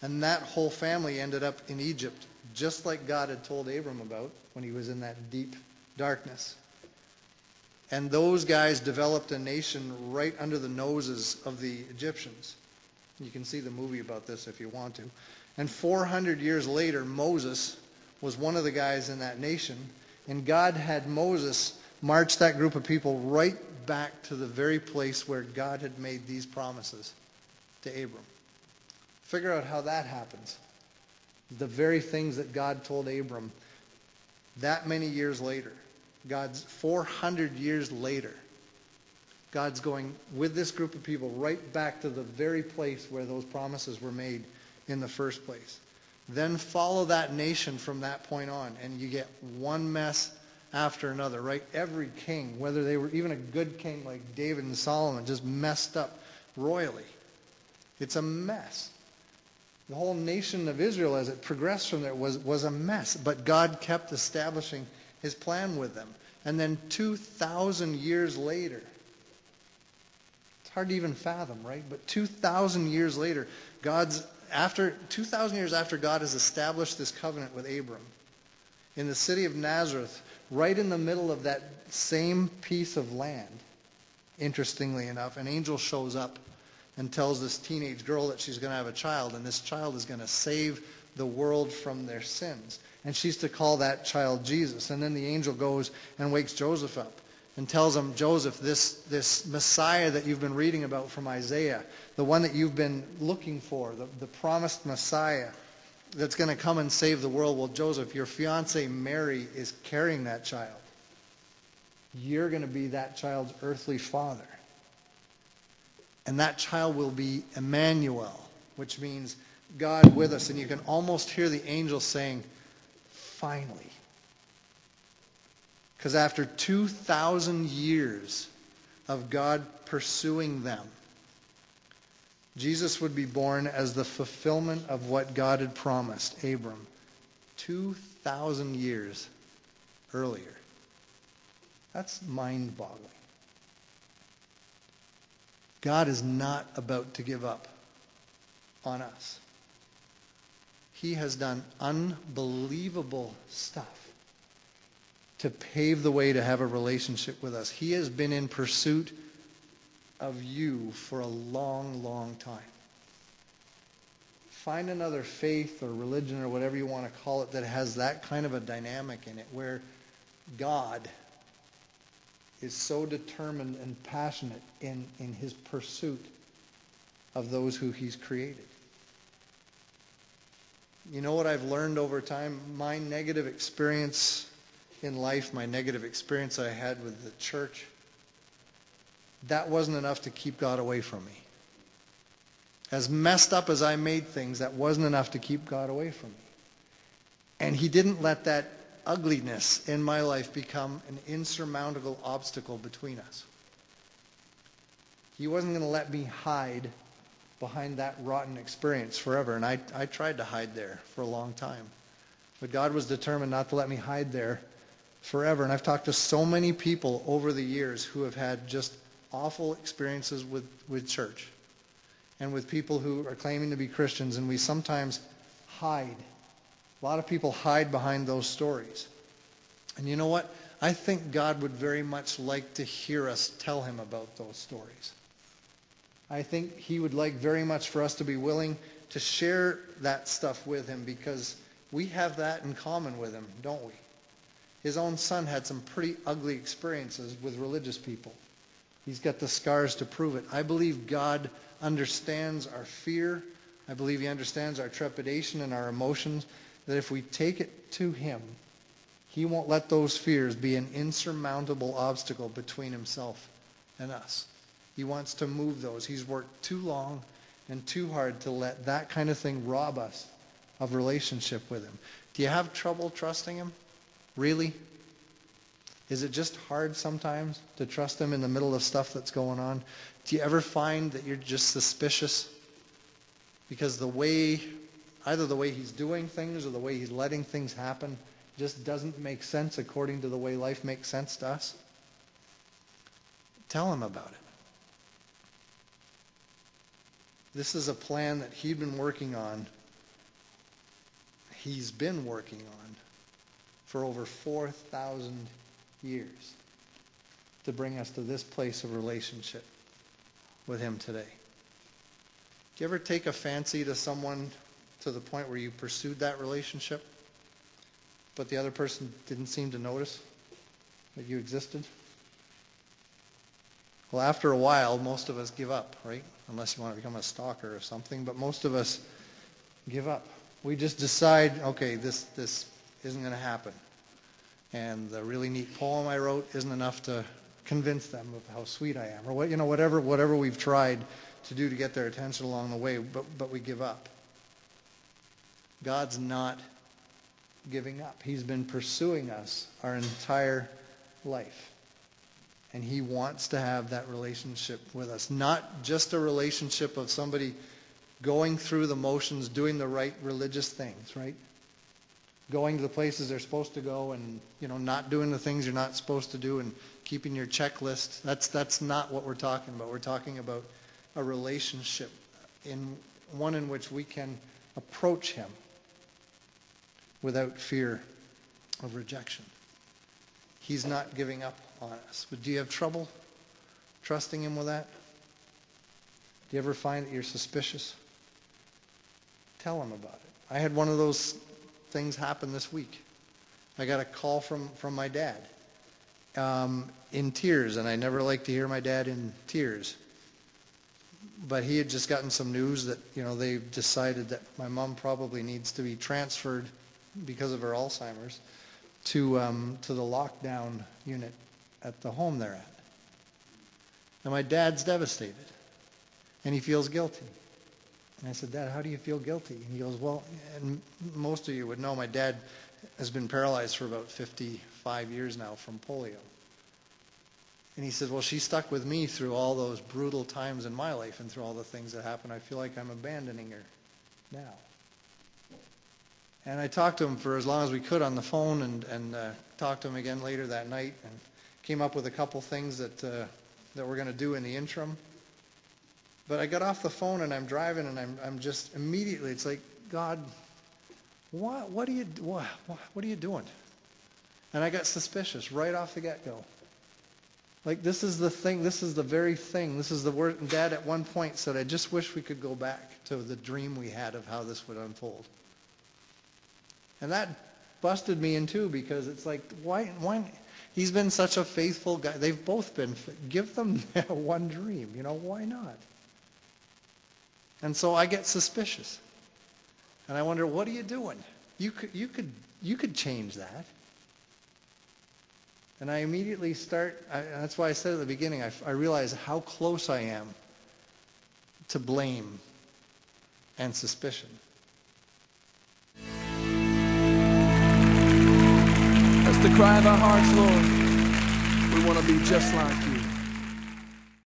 And that whole family ended up in Egypt, just like God had told Abram about when he was in that deep darkness. And those guys developed a nation right under the noses of the Egyptians. You can see the movie about this if you want to. And 400 years later, Moses was one of the guys in that nation. And God had Moses march that group of people right back to the very place where God had made these promises to Abram. Figure out how that happens. The very things that God told Abram that many years later. God's 400 years later. God's going with this group of people right back to the very place where those promises were made in the first place. Then follow that nation from that point on, and you get one mess after another, right? Every king, whether they were even a good king like David and Solomon, just messed up royally. It's a mess. The whole nation of Israel, as it progressed from there, was a mess. But God kept establishing his plan with them. And then 2,000 years later, it's hard to even fathom, right? But 2,000 years later, 2,000 years after God has established this covenant with Abram, in the city of Nazareth, right in the middle of that same piece of land, interestingly enough, an angel shows up and tells this teenage girl that she's going to have a child, and this child is going to save the world from their sins. And she's to call that child Jesus. And then the angel goes and wakes Joseph up and tells him, Joseph, this Messiah that you've been reading about from Isaiah, the one that you've been looking for, the promised Messiah that's going to come and save the world. Well, Joseph, your fiancée Mary is carrying that child. You're going to be that child's earthly father. And that child will be Emmanuel, which means God with us. And you can almost hear the angel saying, finally. Because after 2,000 years of God pursuing them, Jesus would be born as the fulfillment of what God had promised Abram 2,000 years earlier. That's mind-boggling. God is not about to give up on us. He has done unbelievable stuff to pave the way to have a relationship with us. He has been in pursuit of you for a long, long time. Find another faith or religion or whatever you want to call it that has that kind of a dynamic in it, where God is so determined and passionate in his pursuit of those who he's created. You know what I've learned over time? My negative experience in life, my negative experience I had with the church, that wasn't enough to keep God away from me. As messed up as I made things, that wasn't enough to keep God away from me. And he didn't let that ugliness in my life become an insurmountable obstacle between us. He wasn't going to let me hide behind that rotten experience forever. And I tried to hide there for a long time. But God was determined not to let me hide there forever. And I've talked to so many people over the years who have had just awful experiences with church and with people who are claiming to be Christians, and we sometimes hide. A lot of people hide behind those stories. And you know what? I think God would very much like to hear us tell him about those stories. I think he would like very much for us to be willing to share that stuff with him, because we have that in common with him, don't we? His own son had some pretty ugly experiences with religious people. He's got the scars to prove it. I believe God understands our fear. I believe he understands our trepidation and our emotions, that if we take it to him, he won't let those fears be an insurmountable obstacle between himself and us. He wants to move those. He's worked too long and too hard to let that kind of thing rob us of relationship with him. Do you have trouble trusting him? Really? Is it just hard sometimes to trust him in the middle of stuff that's going on? Do you ever find that you're just suspicious? Because either the way he's doing things or the way he's letting things happen just doesn't make sense according to the way life makes sense to us? Tell him about it. This is a plan that he'd been working on He's been working on for over 4,000 years to bring us to this place of relationship with him today. Do you ever take a fancy to someone to the point where you pursued that relationship, but the other person didn't seem to notice that you existed? Well, after a while, most of us give up, right? Unless you want to become a stalker or something, but most of us give up. We just decide, okay, this isn't going to happen. And the really neat poem I wrote isn't enough to convince them of how sweet I am, or whatever we've tried to do to get their attention along the way, but we give up. God's not giving up. He's been pursuing us our entire life. And he wants to have that relationship with us. Not just a relationship of somebody going through the motions, doing the right religious things, right? Going to the places they're supposed to go and, not doing the things you're not supposed to do and keeping your checklist. That's not what we're talking about. We're talking about a relationship, one in which we can approach him without fear of rejection. He's not giving up on us. But do you have trouble trusting him with that? Do you ever find that you're suspicious? Tell him about it. I had one of those things happen this week. I got a call from my dad in tears, and I never like to hear my dad in tears. But he had just gotten some news that, they've decided that my mom probably needs to be transferred because of her Alzheimer's to the lockdown unit at the home they're at. And my dad's devastated, and he feels guilty. And I said, Dad, how do you feel guilty? And he goes, well, and most of you would know my dad has been paralyzed for about 55 years now from polio. And he said, well, she stuck with me through all those brutal times in my life and through all the things that happened. I feel like I'm abandoning her now. And I talked to him for as long as we could on the phone and talked to him again later that night and came up with a couple things that we're going to do in the interim. But I got off the phone and I'm driving and I'm just immediately, it's like, God, what are you doing? And I got suspicious right off the get-go. Like, this is the thing, this is the very thing, this is the word. And Dad at one point said, I just wish we could go back to the dream we had of how this would unfold. And that busted me in two, because it's like, why? He's been such a faithful guy. They've both been. Give them one dream, why not? And so I get suspicious. And I wonder, what are you doing? You could change that. And I immediately start, that's why I said at the beginning, I realize how close I am to blame and suspicion. That's the cry of our hearts, Lord. We want to be just like you.